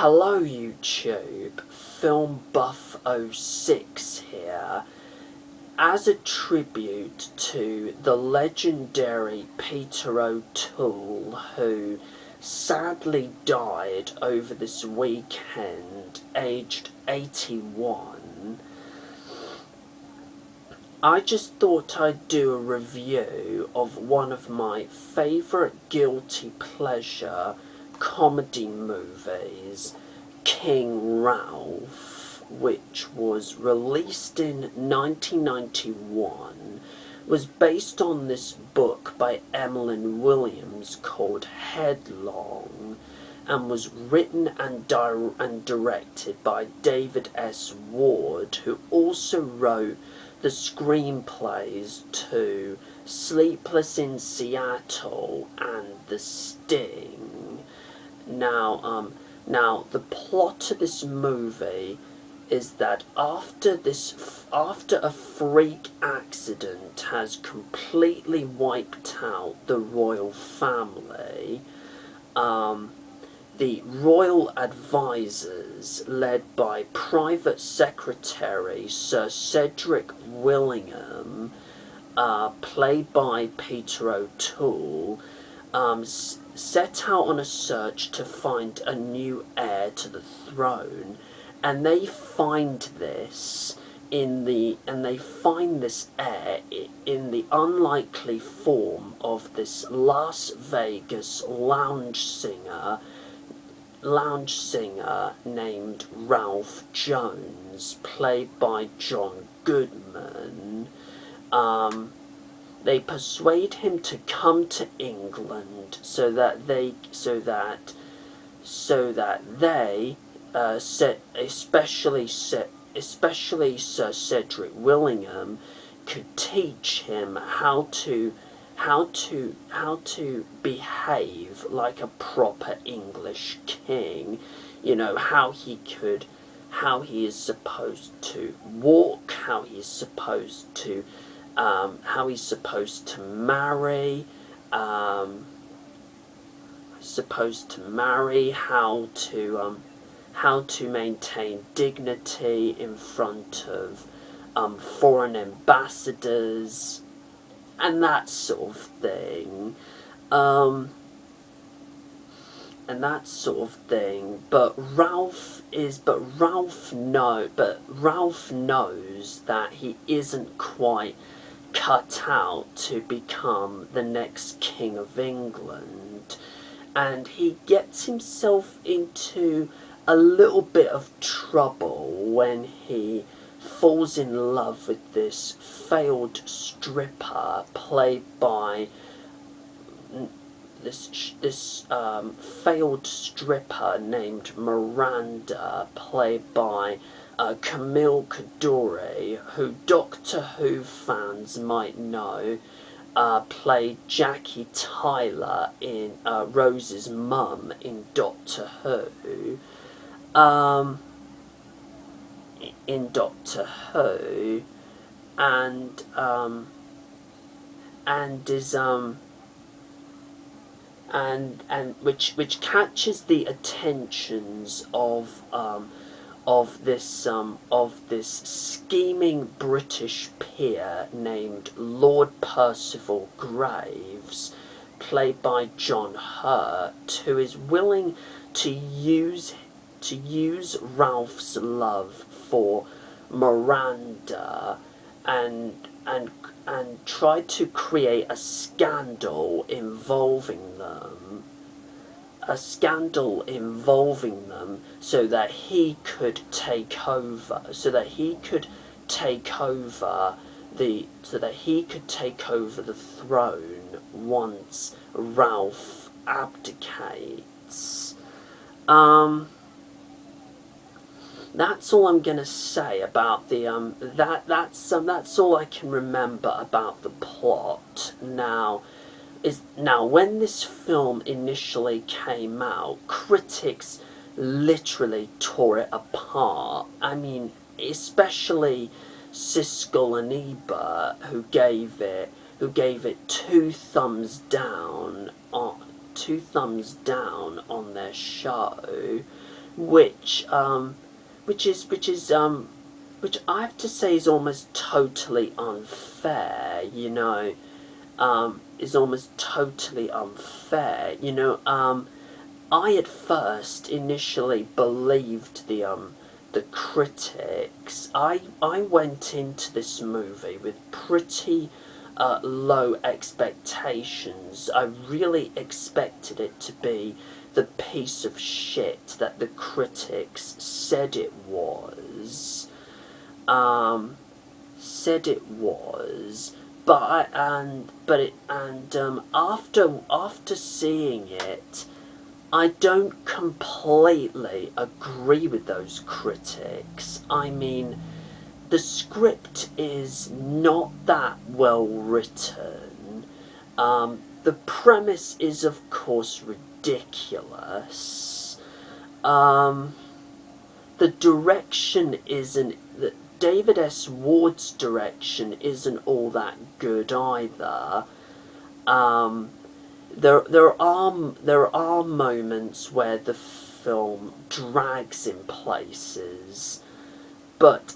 Hello YouTube, Film Buff 06 here. As a tribute to the legendary Peter O'Toole, who sadly died over this weekend, aged 81, I just thought I'd do a review of one of my favourite guilty pleasure comedy movies, King Ralph, which was released in 1991, was based on this book by Emlyn Williams called Headlong, and was written and directed by David S. Ward, who also wrote the screenplays to Sleepless in Seattle and The Sting. Now the plot of this movie is that after a freak accident has completely wiped out the royal family, the royal advisors, led by Private Secretary Sir Cedric Willingham, played by Peter O'Toole, set out on a search to find a new heir to the throne, and they find this heir in the unlikely form of this Las Vegas lounge singer named Ralph Jones, played by John Goodman. They persuade him to come to England so that especially Sir Cedric Willingham could teach him how to behave like a proper English king. You know, how he is supposed to walk, how he's supposed to marry, how to maintain dignity in front of foreign ambassadors, and that sort of thing. But Ralph knows that he isn't quite cut out to become the next King of England, and he gets himself into a little bit of trouble when he falls in love with this failed stripper played by failed stripper named Miranda, played by Camille Coduri, who Doctor Who fans might know played Jackie Tyler in Rose's mum in Doctor Who. Which catches the attentions of this scheming British peer named Lord Percival Graves, played by John Hurt, who is willing to use Ralph's love for Miranda and try to create a scandal involving them, so that he could take over the throne once Ralph abdicates. That's all I'm gonna say about the that's all I can remember about the plot. Now when this film initially came out, critics literally tore it apart. I mean, especially Siskel and Ebert, who gave it two thumbs down on their show. which which I have to say is almost totally unfair. Is almost totally unfair. I at first initially believed the critics. I went into this movie with pretty low expectations. I really expected it to be the piece of shit that the critics said it was. After seeing it, I don't completely agree with those critics. I mean, the script is not that well written. The premise is, of course, ridiculous. The direction isn't... David S. Ward's direction isn't all that good either. There are moments where the film drags in places, but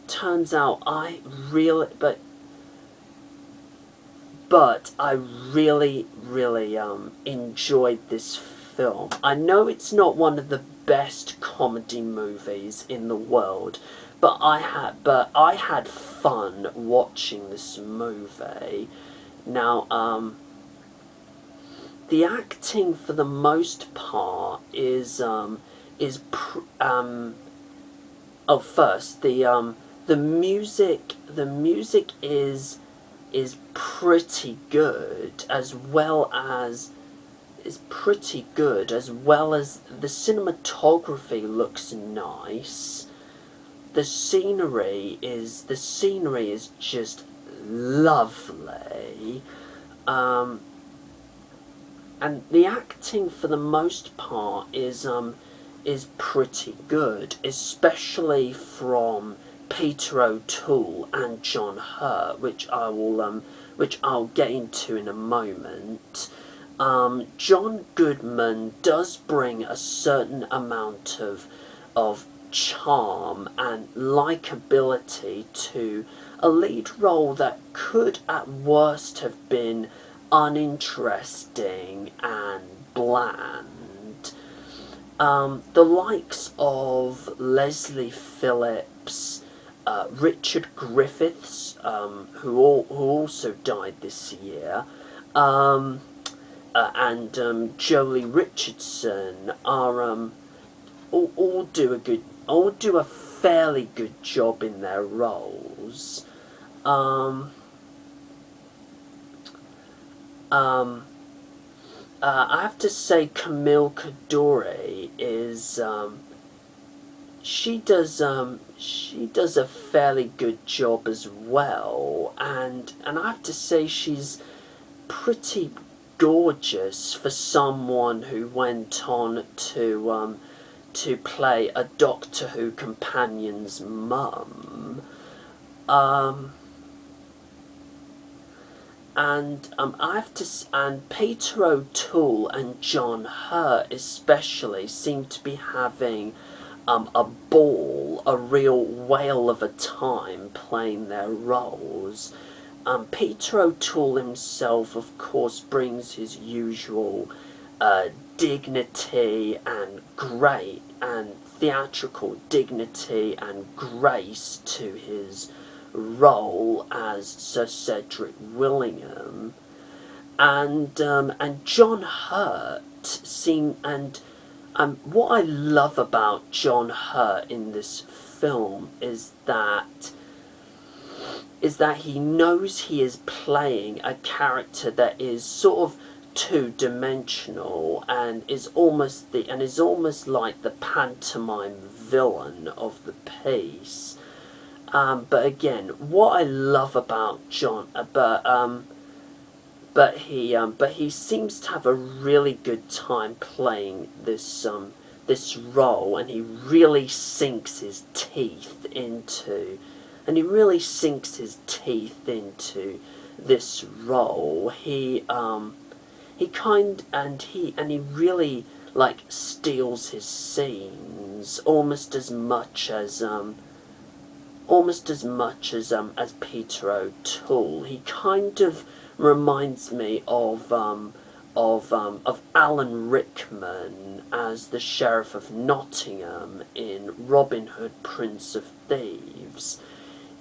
turns out I really enjoyed this film. I know it's not one of the best comedy movies in the world, but I had fun watching this movie. Now, the acting for the most part is first the music is pretty good, as well as the cinematography looks nice. The scenery is just lovely, and the acting for the most part is pretty good, especially from Peter O'Toole and John Hurt, which I'll get into in a moment. John Goodman does bring a certain amount of charm and likability to a lead role that could at worst have been uninteresting and bland. The likes of Leslie Phillips, Richard Griffiths, who also died this year, and Joely Richardson are all do a fairly good job in their roles. I have to say Camille Coduri is she does a fairly good job as well, and I have to say she's pretty gorgeous for someone who went on to play a Doctor Who companion's mum. And Peter O'Toole and John Hurt especially seem to be having a ball, a real whale of a time playing their roles. Peter O'Toole himself, of course, brings his usual dignity and theatrical dignity and grace to his role as Sir Cedric Willingham, and John Hurt what I love about John Hurt in this film is that he knows he is playing a character that is sort of two-dimensional and is almost like the pantomime villain of the piece. But again, what I love about John, but he seems to have a really good time playing this role, and he really sinks his teeth into this role. he really like steals his scenes almost as much as Peter O'Toole. He kind of reminds me of Alan Rickman as the Sheriff of Nottingham in Robin Hood, Prince of Thieves,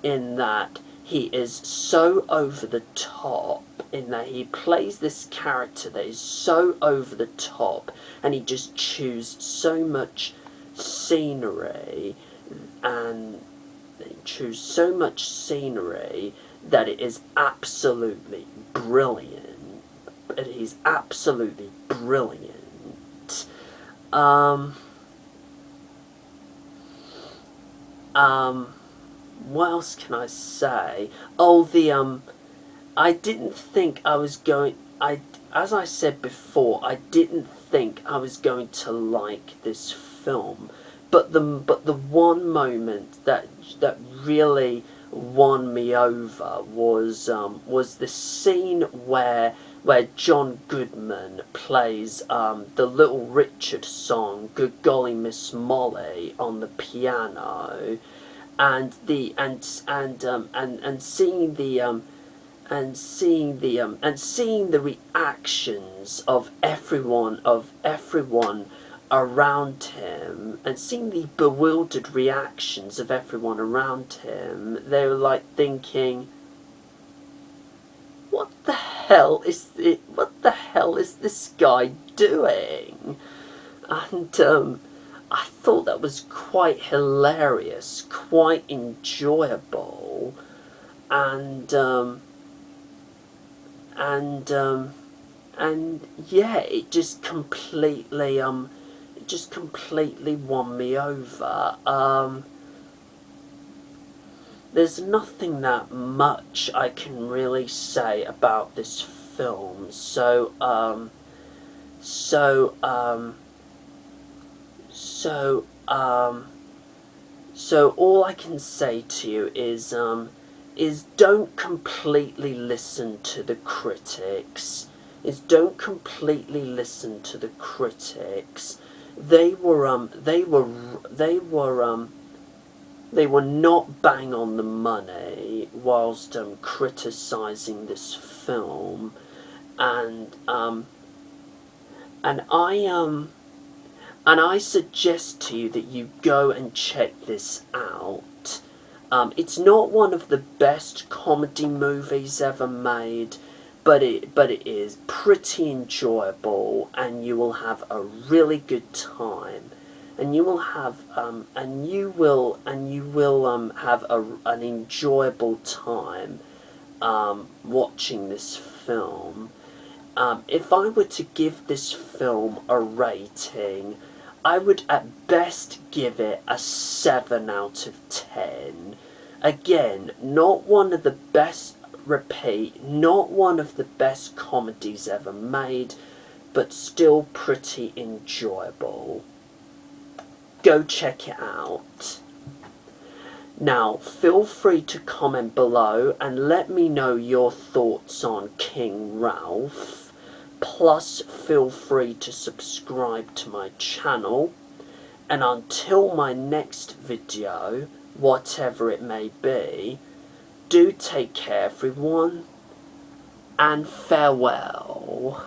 in that he is so over the top, in that he plays this character that is so over the top, and he just chews so much scenery, and that it is absolutely brilliant. It is absolutely brilliant. What else can I say? Oh, I didn't think I was going. As I said before, I didn't think I was going to like this film, but the one moment that really won me over was the scene where John Goodman plays the Little Richard song "Good Golly Miss Molly" on the piano, and seeing the reactions of everyone around him, and seeing the bewildered reactions of everyone around him. They were like thinking, what the hell is this guy doing? And I thought that was quite hilarious, quite enjoyable, and yeah, it just completely won me over. There's nothing that much I can really say about this film, so all I can say to you is don't completely listen to the critics. Don't completely listen to the critics. They were not bang on the money whilst criticising this film, and I suggest to you that you go and check this out. It's not one of the best comedy movies ever made, but it is pretty enjoyable, and you will have a really good time, and you will have have an enjoyable time watching this film. If I were to give this film a rating, I would at best give it a 7 out of 10. Again, not one of the best comedies ever made, but still pretty enjoyable. Go check it out. Now, feel free to comment below and let me know your thoughts on King Ralph. Plus, feel free to subscribe to my channel. And until my next video, whatever it may be, do take care, everyone, and farewell.